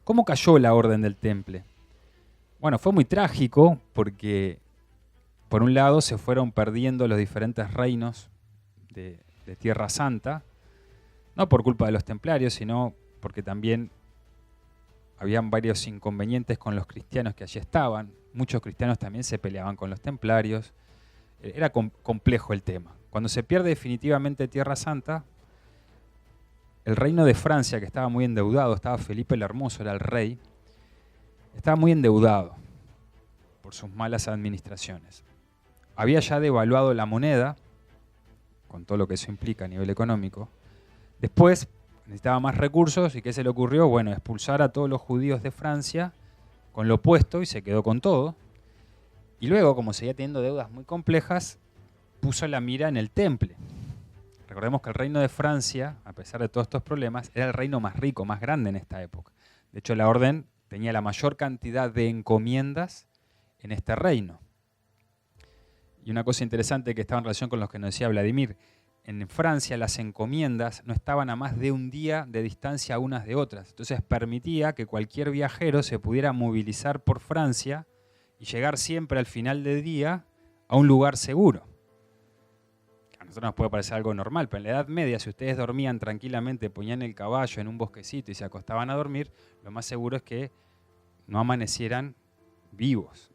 ¿Cómo cayó la Orden del Temple? Bueno, fue muy trágico porque, por un lado, se fueron perdiendo los diferentes reinos de Tierra Santa, no por culpa de los templarios, sino porque también habían varios inconvenientes con los cristianos que allí estaban. Muchos cristianos también se peleaban con los templarios. Era complejo el tema. Cuando se pierde definitivamente Tierra Santa, el reino de Francia, que estaba muy endeudado, estaba Felipe el Hermoso, era el rey, estaba muy endeudado por sus malas administraciones. Había ya devaluado la moneda, con todo lo que eso implica a nivel económico. Después necesitaba más recursos y ¿qué se le ocurrió? Bueno, expulsar a todos los judíos de Francia con lo opuesto y se quedó con todo. Y luego, como seguía teniendo deudas muy complejas, puso la mira en el temple. Recordemos que el reino de Francia, a pesar de todos estos problemas, era el reino más rico, más grande en esta época. De hecho, la orden tenía la mayor cantidad de encomiendas en este reino. Y una cosa interesante que estaba en relación con lo que nos decía Vladimir, en Francia las encomiendas no estaban a más de un día de distancia unas de otras. Entonces permitía que cualquier viajero se pudiera movilizar por Francia y llegar siempre al final del día a un lugar seguro. A nosotros nos puede parecer algo normal, pero en la Edad Media, si ustedes dormían tranquilamente, ponían el caballo en un bosquecito y se acostaban a dormir, lo más seguro es que no amanecieran vivos.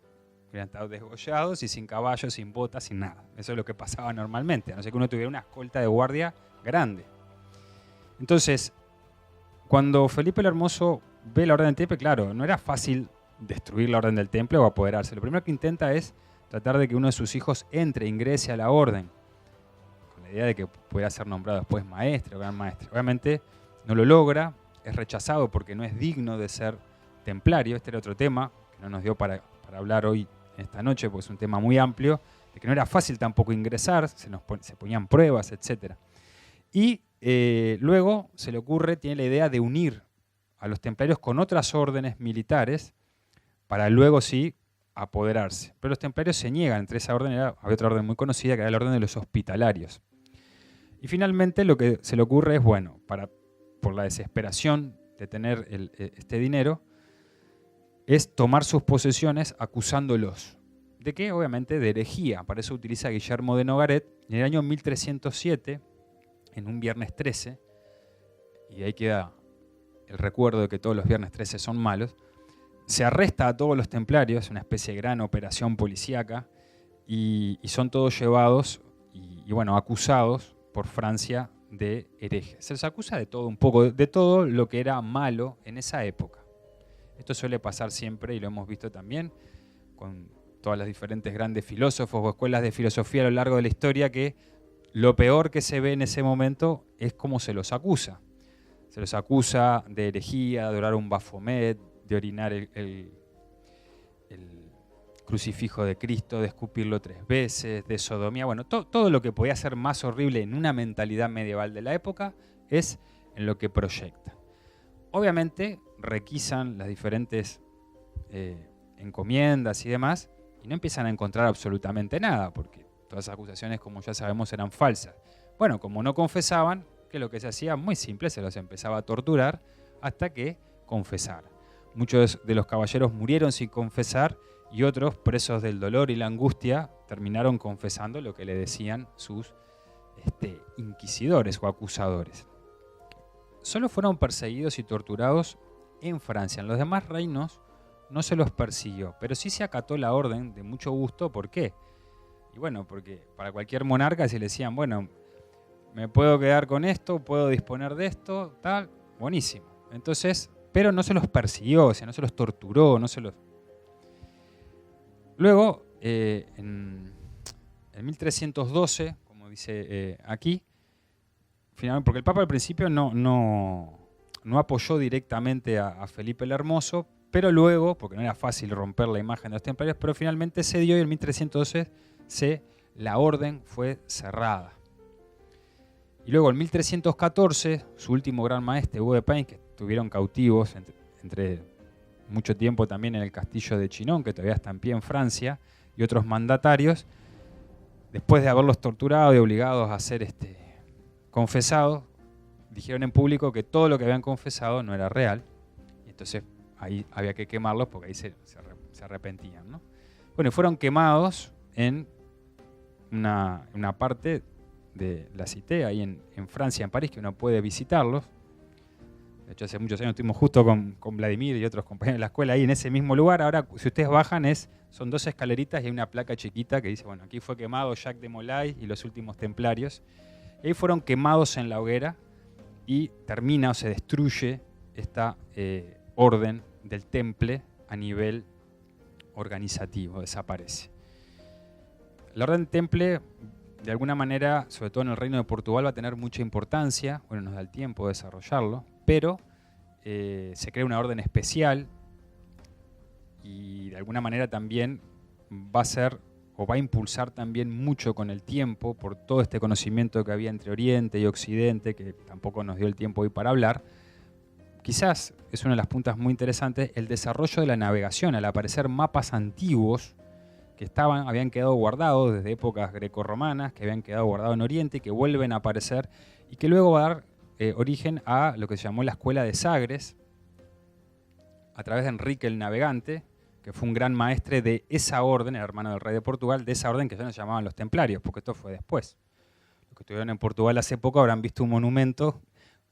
Hubieran estado desgollados y sin caballo, sin botas, sin nada. Eso es lo que pasaba normalmente, a no ser que uno tuviera una escolta de guardia grande. Entonces, cuando Felipe el Hermoso ve la Orden del Temple, claro, no era fácil destruir la Orden del Temple o apoderarse. Lo primero que intenta es tratar de que uno de sus hijos ingrese a la Orden, con la idea de que pudiera ser nombrado después maestre o gran maestre. Obviamente no lo logra, es rechazado porque no es digno de ser templario. Este era otro tema que no nos dio para hablar hoy, esta noche, porque es un tema muy amplio, de que no era fácil tampoco ingresar, se ponían pruebas, etc. Y luego se le ocurre, tiene la idea de unir a los templarios con otras órdenes militares para luego sí apoderarse. Pero los templarios se niegan, entre esa orden había otra orden muy conocida que era la orden de los hospitalarios. Y finalmente lo que se le ocurre es, bueno, por la desesperación de tener este dinero, es tomar sus posesiones acusándolos. ¿De qué? Obviamente de herejía. Para eso utiliza Guillermo de Nogaret. En el año 1307, en un viernes 13, y ahí queda el recuerdo de que todos los viernes 13 son malos, se arresta a todos los templarios, una especie de gran operación policíaca, y son todos llevados y bueno, acusados por Francia de herejes. Se les acusa de todo, un poco, de todo lo que era malo en esa época. Esto suele pasar siempre y lo hemos visto también con todas las diferentes grandes filósofos o escuelas de filosofía a lo largo de la historia, que lo peor que se ve en ese momento es cómo se los acusa. Se los acusa de herejía, de adorar un Baphomet, de orinar el crucifijo de Cristo, de escupirlo 3 veces, de sodomía. Bueno, todo lo que podía ser más horrible en una mentalidad medieval de la época es en lo que proyecta. Obviamente requisan las diferentes encomiendas y demás y no empiezan a encontrar absolutamente nada, porque todas esas acusaciones, como ya sabemos, eran falsas. Bueno, como no confesaban, que lo que se hacía muy simple, se los empezaba a torturar hasta que confesaran. Muchos de los caballeros murieron sin confesar y otros, presos del dolor y la angustia, terminaron confesando lo que le decían sus inquisidores o acusadores. Solo fueron perseguidos y torturados en Francia. En los demás reinos no se los persiguió, pero sí se acató la orden de mucho gusto. ¿Por qué? Y bueno, porque para cualquier monarca si le decían, bueno, me puedo quedar con esto, puedo disponer de esto, tal, buenísimo. Entonces, pero no se los persiguió, o sea, no se los torturó, no se los... Luego, en 1312, como dice aquí, finalmente, porque el Papa al principio no apoyó directamente a Felipe el Hermoso, pero luego, porque no era fácil romper la imagen de los templarios, pero finalmente se dio y en 1312 la orden fue cerrada. Y luego en 1314, su último gran maestre, Hugo de Payns, que estuvieron cautivos entre mucho tiempo también en el castillo de Chinon, que todavía está en pie en Francia, y otros mandatarios, después de haberlos torturado y obligados a ser confesados, dijeron en público que todo lo que habían confesado no era real. Y entonces ahí había que quemarlos porque ahí se arrepentían, ¿no? Bueno, y fueron quemados en una parte de la Cité, ahí en Francia, en París, que uno puede visitarlos. De hecho, hace muchos años estuvimos justo con Vladimir y otros compañeros de la escuela ahí en ese mismo lugar. Ahora, si ustedes bajan, son 2 escaleritas y hay una placa chiquita que dice, bueno, aquí fue quemado Jacques de Molay y los últimos templarios. Y ahí fueron quemados en la hoguera y termina o se destruye esta orden del temple a nivel organizativo, desaparece. La orden temple, de alguna manera, sobre todo en el Reino de Portugal, va a tener mucha importancia. Bueno, nos da el tiempo de desarrollarlo, pero se crea una orden especial y de alguna manera también va a ser o va a impulsar también mucho con el tiempo por todo este conocimiento que había entre Oriente y Occidente, que tampoco nos dio el tiempo hoy para hablar. Quizás es una de las puntas muy interesantes, el desarrollo de la navegación, al aparecer mapas antiguos que habían quedado guardados desde épocas grecorromanas, que habían quedado guardados en Oriente, que vuelven a aparecer y que luego va a dar origen a lo que se llamó la Escuela de Sagres, a través de Enrique el Navegante, que fue un gran maestre de esa orden, el hermano del rey de Portugal, de esa orden que ya nos llamaban los templarios, porque esto fue después. Los que estuvieron en Portugal hace poco habrán visto un monumento,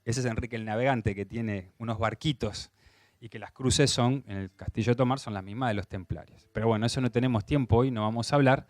ese es Enrique el Navegante, que tiene unos barquitos y que las cruces en el Castillo de Tomar son las mismas de los templarios. Pero bueno, eso no tenemos tiempo hoy, no vamos a hablar.